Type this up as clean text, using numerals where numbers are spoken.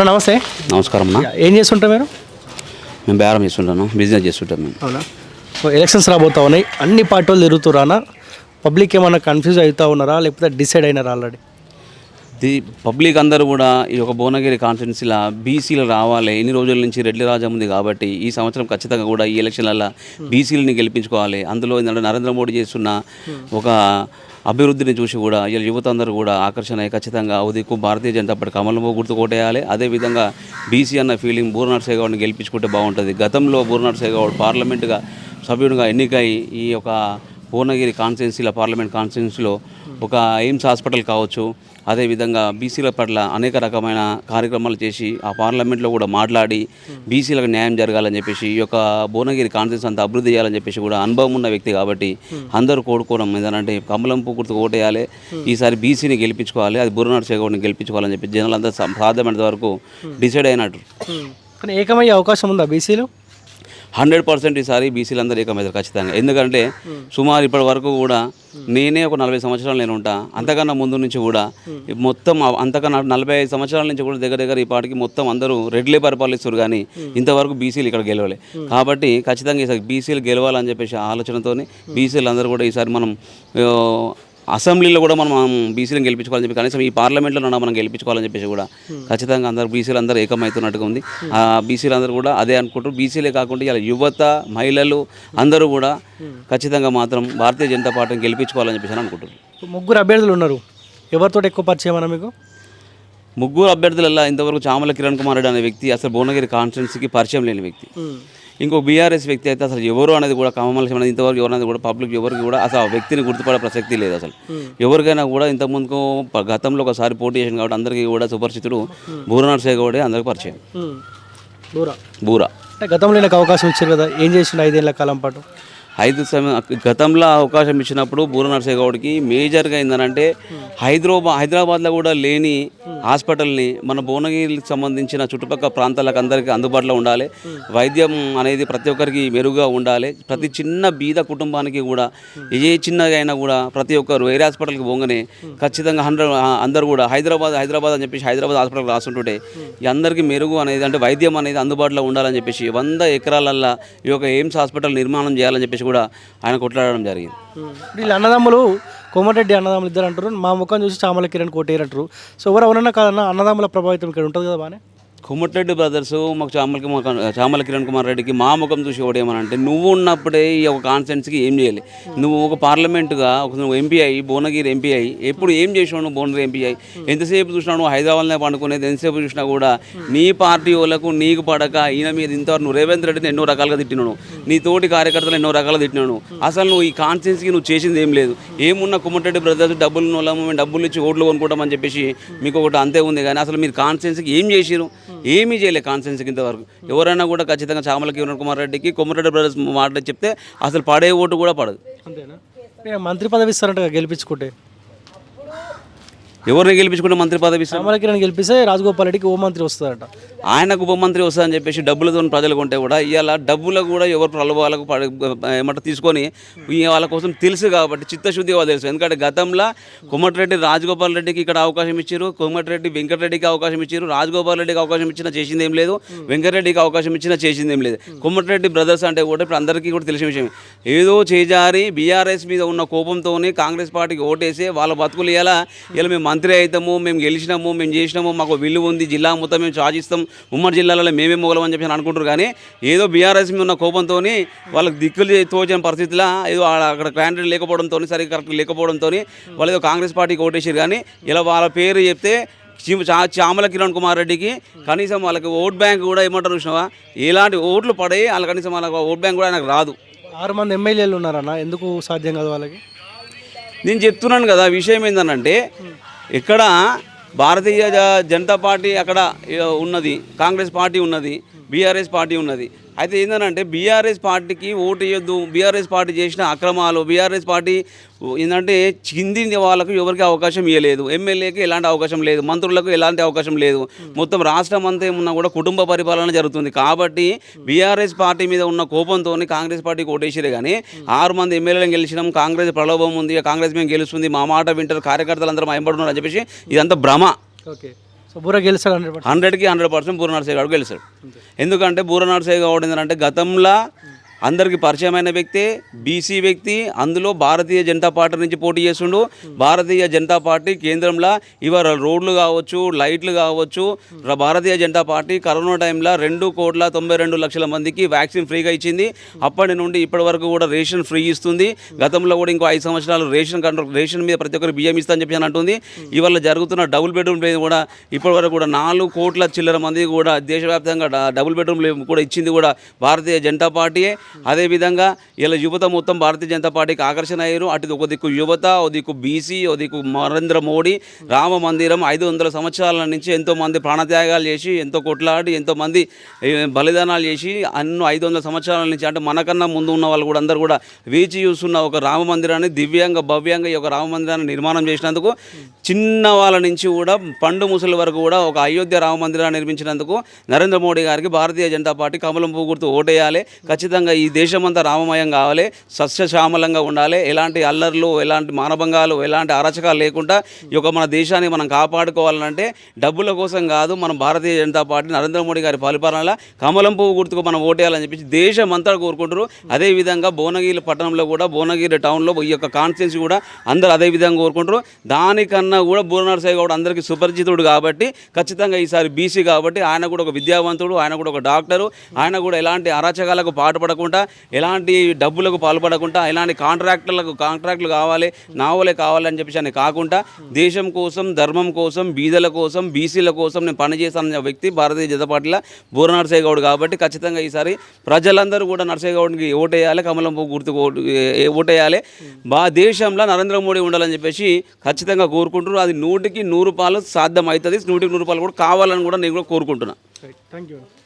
అన్న నమస్తే. నమస్కారం అన్న. ఏం చేస్తుంటారు మీరు? మేము బేరం చేస్తుంటాను, బిజినెస్ చేస్తుంటాం మేము. అవునా? ఎలక్షన్స్ రాబోతా ఉన్నాయి, అన్ని పార్టీలు తిరుగుతురానా? పబ్లిక్ ఏమన్నా కన్ఫ్యూజ్ అవుతా ఉన్నారా లేకపోతే డిసైడ్ అయినారా ఆల్రెడీ? పబ్లిక్ అందరూ కూడా ఈ యొక్క భువనగిరి కాన్స్టిట్యున్సీలో బీసీలు రావాలి. ఎన్ని రోజుల నుంచి రెడ్డి రాజ్యం ఉంది కాబట్టి ఈ సంవత్సరం ఖచ్చితంగా కూడా ఈ ఎలక్షన్లలో బీసీలని గెలిపించుకోవాలి. అందులో ఏంటంటే నరేంద్ర మోడీ చేస్తున్న ఒక అభివృద్ధిని చూసి కూడా ఇలా యువత అందరూ కూడా ఆకర్షణ అయ్యి ఖచ్చితంగా ఉదిక్కు భారతీయ జనతా పార్టీ కమలము గుర్తు కొట్టేయాలి. అదేవిధంగా బీసీ అన్న ఫీలింగ్ బూర నరసింహ గౌడ్ని గెలిపించుకుంటే బాగుంటుంది. గతంలో బూర నరసింహ గౌడ్ పార్లమెంటుగా సభ్యుడిగా ఎన్నికై ఈ యొక్క భువనగిరి కాన్స్టిట్యున్సీలో పార్లమెంట్ కాన్స్టిట్యున్సీలో ఒక ఎయిమ్స్ హాస్పిటల్ కావచ్చు, అదేవిధంగా బీసీల పట్ల అనేక రకమైన కార్యక్రమాలు చేసి ఆ పార్లమెంట్లో కూడా మాట్లాడి బీసీలకు న్యాయం జరగాలని చెప్పేసి ఈ యొక్క భువనగిరి కాన్స్టిట్యున్సీ అంతా అభివృద్ధి చేయాలని చెప్పేసి కూడా అనుభవం ఉన్న వ్యక్తి కాబట్టి అందరూ కోరుకోవడం ఏంటంటే కమలం గుర్తు ఓటేయాలి, ఈసారి బీసీని గెలిపించుకోవాలి, అది బూర నరసింహ గౌడ్ని గెలిపించుకోవాలని చెప్పి జనాలంతా సాధ్యమైనంత వరకు డిసైడ్ అయినట్టు. కానీ ఏకమయ్యే అవకాశం ఉందా బీసీలు? 100% ఈసారి బీసీలు అందరూ ఏకమవుతారు ఖచ్చితంగా. ఎందుకంటే సుమారు ఇప్పటి వరకు కూడా నేనే ఒక 40 సంవత్సరాలు నేను ఉంటా, అంతకన్నా ముందు నుంచి కూడా మొత్తం అంతకన్నా 45 సంవత్సరాల నుంచి కూడా దగ్గర దగ్గర ఈ పాటికి మొత్తం అందరూ రెడ్లే పరిపాలిస్తారు కానీ ఇంతవరకు బీసీలు ఇక్కడ గెలవలే. కాబట్టి ఖచ్చితంగా ఈసారి బీసీలు గెలవాలని చెప్పేసి ఆలోచనతో బీసీలు అందరూ కూడా ఈసారి మనం అసెంబ్లీలో కూడా మనం బీసీలను గెలిపించుకోవాలని చెప్పి కనీసం ఈ పార్లమెంట్లో మనం గెలిపించుకోవాలని చెప్పేసి కూడా ఖచ్చితంగా అందరూ బీసీలు అందరూ ఏకమవుతున్నట్టుగా ఉంది. ఆ బీసీలు అందరూ కూడా అదే అనుకుంటారు. బీసీలే కాకుండా ఇలా యువత, మహిళలు అందరూ కూడా ఖచ్చితంగా మాత్రం భారతీయ జనతా పార్టీని గెలిపించుకోవాలని చెప్పేసి అనుకుంటారు. ముగ్గురు అభ్యర్థులు ఉన్నారు, ఎవరితో ఎక్కువ పరిచయం అన్న మీకు? ముగ్గురు అభ్యర్థులలో ఇంతవరకు చామల కిరణ్ కుమార్ రెడ్డి అనే వ్యక్తి అసలు భువనగిరి కాన్స్టిట్యున్సీకి పరిచయం లేని వ్యక్తి. ఇంకో బీఆర్ఎస్ వ్యక్తి అయితే అసలు ఎవరు అనేది కూడా కమలం అనేది ఇంతవరకు ఎవరనేది కూడా పబ్లిక్ ఎవరికి కూడా అసలు ఆ వ్యక్తిని గుర్తుపడే ప్రసక్తి లేదు. అసలు ఎవరికైనా కూడా ఇంతకుముందుకు గతంలో ఒకసారి పోటీ చేసింది కాబట్టి అందరికీ కూడా సుపరిచితుడు బూర నరసింహ గౌడే అందరికీ పరిచయం. బూర గతంలో నాకు అవకాశం ఇచ్చారు కదా, ఏం చేసిండు 5 ఏళ్ల కాలం పాటు? గతంలో అవకాశం ఇచ్చినప్పుడు బూర నరసింహ గౌడ్కి మేజర్గా ఏంటంటే హైదరాబాద్లో కూడా లేని హాస్పిటల్ని మన భువనగిరికి సంబంధించిన చుట్టుపక్కల ప్రాంతాలకు అందరికీ అందుబాటులో ఉండాలి, వైద్యం అనేది ప్రతి ఒక్కరికి మెరుగ్గా ఉండాలి, ప్రతి చిన్న బీద కుటుంబానికి కూడా ఏ చిన్నగా అయినా కూడా ప్రతి ఒక్కరు వేరే హాస్పిటల్కి పోగానే ఖచ్చితంగా అందరూ కూడా హైదరాబాద్ అని చెప్పేసి హైదరాబాద్ హాస్పిటల్కి రాస్తుంటుంటే అందరికీ మెరుగు అనేది అంటే వైద్యం అనేది అందుబాటులో ఉండాలని చెప్పేసి 100 ఎకరాలల్లో ఈ యొక్క ఎయిమ్స్ హాస్పిటల్ నిర్మాణం చేయాలని చెప్పేసి కూడా ఆయన కొట్లాడడం జరిగింది. వీళ్ళు అన్నదమ్ములు కోమటిరెడ్డి అన్నదమ్ములు ఇద్దరు అంటారు, మా ముఖం చూసి చామల కిరణ్ కోటేరంటారు. సో ఎవరు అవునన్నా కాదన్న అన్నదమ్ముల ప్రభావితం ఇక్కడ ఉంటుంది కదా బాగానే. కోమటిరెడ్డి బ్రదర్స్ మాకు చామల కిరణ్ కుమార్ రెడ్డికి మా ముఖం చూసి ఓడేమనంటే నువ్వు ఉన్నప్పుడే ఈ ఒక కాన్స్టిట్యున్సీకి ఏం చేయాలి, నువ్వు ఒక పార్లమెంటుగా నువ్వు ఎంపీ అయ్యి భువనగిరి ఎంపీ అయ్యి ఎప్పుడు ఏం చేసినావు, నువ్వు భువనగిరి ఎంపీ అయ్యి ఎంతసేపు చూసినావు, నువ్వు హైదరాబాద్లో పండుకునేది ఎంతసేపు చూసినా కూడా నీ పార్టీ వాళ్ళకు నీకు పడక ఈయన మీద ఇంతవరకు నువ్వు రేవంత్ రెడ్డిని ఎన్నో రకాలుగా తిట్టినాను, నీ తోటి కార్యకర్తలు ఎన్నో రకాలుగా తిట్టినాను. అసలు నువ్వు ఈ కాన్స్టిట్యున్సీకి నువ్వు చేసింది ఏం లేదు. ఏమున్న కోమటిరెడ్డి బ్రదర్స్ డబ్బులు నోళ్ళము మేము డబ్బులు ఇచ్చి ఓట్లు కొనుక్కుంటామని చెప్పేసి మీకు ఒకటి అంతే ఉంది. కానీ అసలు మీరు కాన్స్టిట్యున్సీకి ఏం చేసిరు? ఏమీ చేయలేదు కాన్స్టిట్యున్సీకి ఇంతవరకు. ఎవరైనా కూడా ఖచ్చితంగా చామల కిరణ్ కుమార్ రెడ్డికి కోమటిరెడ్డి బ్రదర్స్ మాట చెప్తే అసలు పడే ఓటు కూడా పడదు. అంతేనా? మంత్రి పదవి ఇస్తారంట గెలిపించుకుంటే? ఎవరిని గెలిపించుకుంటే మంత్రి పదవి ఇస్తారు? చామల కిరణ్ గెలిపిస్తే రాజగోపాల్ రెడ్డికి హోంమంత్రి వస్తుందట. ఆయనకు ఉపమంత్రి వస్తుందని చెప్పేసి డబ్బులతో ప్రజలు కొంటే కూడా ఇవాళ డబ్బులు కూడా ఎవరు ప్రలోభాలకు ఏమంటారు తీసుకొని వాళ్ళ కోసం తెలుసు కాబట్టి చిత్తశుద్ధి వాళ్ళు తెలుసు. ఎందుకంటే గతంలో కోమటిరెడ్డి రాజగోపాల్ రెడ్డికి ఇక్కడ అవకాశం ఇచ్చారు, కోమటిరెడ్డి వెంకటరెడ్డికి అవకాశం ఇచ్చారు, రాజగోపాల్ రెడ్డికి అవకాశం ఇచ్చినా చేసింది ఏం లేదు, వెంకటరెడ్డికి అవకాశం ఇచ్చినా చేసింది ఏం లేదు. కోమటిరెడ్డి బ్రదర్స్ అంటే కూడా ఇప్పుడు అందరికీ కూడా తెలిసిన విషయం. ఏదో చేజారి బీఆర్ఎస్ మీద ఉన్న కోపంతో కాంగ్రెస్ పార్టీకి ఓటేసి వాళ్ళ బతుకులు ఇలా మేము మంత్రి అవుతాము, మేము గెలిచినాము, మేము చేసినాము, మాకు విలువ ఉంది, జిల్లా మొత్తం మేము సాధిస్తాం, ఉమ్మడి జిల్లాలలో మేమే మొగలం అని చెప్పి అనుకుంటారు. కానీ ఏదో బీఆర్ఎస్ మీద ఉన్న కోపంతో వాళ్ళకి దిక్కులు తోచిన పరిస్థితిలో ఏదో అక్కడ క్యాండిడేట్ లేకపోవడంతో సరిగ్గా కరెక్ట్ లేకపోవడంతో వాళ్ళు ఏదో కాంగ్రెస్ పార్టీకి ఓటేసారు. కానీ ఇలా వాళ్ళ పేరు చెప్తే చామల కిరణ్ కుమార్ రెడ్డికి కనీసం వాళ్ళకి ఓట్ బ్యాంక్ కూడా ఏమంటారు చూసినావా, ఎలాంటి ఓట్లు పడే వాళ్ళ కనీసం వాళ్ళకి ఓట్ బ్యాంక్ కూడా ఆయనకు రాదు. 6 మంది ఎమ్మెల్యేలు ఉన్నారన్న, ఎందుకు సాధ్యం కాదు వాళ్ళకి? నేను చెప్తున్నాను కదా, విషయం ఏంటంటే ఇక్కడ భారతీయ జనతా పార్టీ అక్కడ ఉన్నది, కాంగ్రెస్ పార్టీ ఉన్నది, బీఆర్ఎస్ పార్టీ ఉన్నది. అయితే ఏంటంటే బీఆర్ఎస్ పార్టీకి ఓటు వేయొద్దు, బీఆర్ఎస్ పార్టీ చేసిన అక్రమాలు, బీఆర్ఎస్ పార్టీ ఏంటంటే కింది వాళ్ళకు ఎవరికి అవకాశం ఇవ్వలేదు, ఎమ్మెల్యేకి ఎలాంటి అవకాశం లేదు, మంత్రులకు ఎలాంటి అవకాశం లేదు, మొత్తం రాష్ట్రం అంతా ఏమున్నా కూడా కుటుంబ పరిపాలన జరుగుతుంది. కాబట్టి బీఆర్ఎస్ పార్టీ మీద ఉన్న కోపంతో కాంగ్రెస్ పార్టీకి ఓటేసారే. కానీ 6 మంది ఎమ్మెల్యేలను గెలిచినాం, కాంగ్రెస్ ప్రలోభం ఉంది, కాంగ్రెస్ మేము గెలుస్తుంది, మా మాట వింటారు, కార్యకర్తలు అందరూ భయపడుతున్నారు అని చెప్పేసి ఇదంతా భ్రమ. ఓకే, సో బూర గెలుస్తాడు 100%. 100కి 100% బూర నరసయ్య గౌడ్ గెలిచాడు. ఎందుకంటే బూర నరసయ్య గౌడ్ ఏంటంటే గతంలో అందరికీ పరిచయమైన వ్యక్తి, బీసీ వ్యక్తి, అందులో భారతీయ జనతా పార్టీ నుంచి పోటీ చేస్తుండు. భారతీయ జనతా పార్టీ కేంద్రంలో ఇవాళ రోడ్లు కావచ్చు, లైట్లు కావచ్చు, భారతీయ జనతా పార్టీ కరోనా టైంలో 2,92,00,000 మందికి వ్యాక్సిన్ ఫ్రీగా ఇచ్చింది. అప్పటి నుండి ఇప్పటి వరకు కూడా రేషన్ ఫ్రీ ఇస్తుంది. గతంలో కూడా ఇంకో 5 సంవత్సరాలు రేషన్ మీద ప్రతి ఒక్కరు బియ్యం ఇస్తా అని చెప్పి అంటుంది. ఇవాళ జరుగుతున్న డబుల్ బెడ్రూమ్ మీద కూడా ఇప్పటి వరకు కూడా 4 కోట్ల చిల్లర మంది కూడా దేశవ్యాప్తంగా డబుల్ బెడ్రూమ్ కూడా ఇచ్చింది కూడా భారతీయ జనతా పార్టీయే. అదేవిధంగా ఇలా యువత మొత్తం భారతీయ జనతా పార్టీకి ఆకర్షణ అయ్యారు. అటు ఒక దిక్కు యువత, ఓ దిక్కు బీసీ, ఓ దిక్కు నరేంద్ర మోడీ. రామ మందిరం 500 సంవత్సరాల నుంచి ఎంతోమంది ప్రాణత్యాగాలు చేసి, ఎంతో కొట్లాడి, ఎంతోమంది బలిదానాలు చేసి 500 సంవత్సరాల నుంచి అంటే మనకన్నా ముందు ఉన్న వాళ్ళు కూడా అందరూ కూడా వేచి చూస్తున్న ఒక రామ మందిరాన్ని దివ్యంగా భవ్యంగా ఈ యొక్క రామ మందిరాన్ని నిర్మాణం చేసినందుకు, చిన్న వాళ్ళ నుంచి కూడా పండు ముసలి వరకు కూడా ఒక అయోధ్య రామ మందిరాన్ని నిర్మించినందుకు నరేంద్ర మోడీ గారికి భారతీయ జనతా పార్టీ కమలం పువ్వు గుర్తు ఓటేయాలి. ఖచ్చితంగా ఈ దేశమంతా రామమయం కావాలి, సస్యశ్యామలంగా ఉండాలి, ఎలాంటి అల్లర్లు, ఎలాంటి మానభంగాలు, ఎలాంటి అరాచకాలు లేకుండా ఈ యొక్క మన దేశాన్ని మనం కాపాడుకోవాలంటే డబ్బుల కోసం కాదు, మనం భారతీయ జనతా పార్టీ నరేంద్ర మోడీ గారి పరిపాలన కమలం పువ్వు గుర్తుకు మనం ఓటేయాలని చెప్పి దేశమంతా కోరుకుంటారు. అదేవిధంగా భువనగిరి పట్టణంలో కూడా, భువనగిరి టౌన్లో ఈ యొక్క కాన్స్టిట్యున్సీ కూడా అందరూ అదే విధంగా కోరుకుంటారు. దానికన్నా కూడా బూర నరసయ్య గౌడ్ అందరికీ సుపరిచితుడు కాబట్టి ఖచ్చితంగా ఈసారి బీసీ కాబట్టి ఆయన కూడా ఒక విద్యావంతుడు, ఆయన కూడా ఒక డాక్టరు, ఆయన కూడా ఎలాంటి అరాచకాలకు పాటుపడకుండా, ఎలాంటి డబ్బులకు పాల్పడకుండా, ఎలాంటి కాంట్రాక్టులు కావాలి, నావలే కావాలని చెప్పేసి అని కాకుండా దేశం కోసం, ధర్మం కోసం, బీదల కోసం, బీసీల కోసం నేను పనిచేస్తానన్న వ్యక్తి భారతీయ జనతా పార్టీలో బూర నరసయ్య గౌడ్ కాబట్టి ఖచ్చితంగా ఈసారి ప్రజలందరూ కూడా నరసయ్య గౌడ్కి ఓటేయాలి, కమలం పువ్వు గుర్తుకు ఓటేయాలి. దేశంలో నరేంద్ర మోడీ ఉండాలని చెప్పేసి ఖచ్చితంగా కోరుకుంటున్నారు. అది 100కి 100 రూపాయలు సాధ్యం అవుతుంది, 100కి 100 రూపాయలు కూడా కావాలని కూడా నేను కూడా కోరుకుంటున్నాను. Thank you.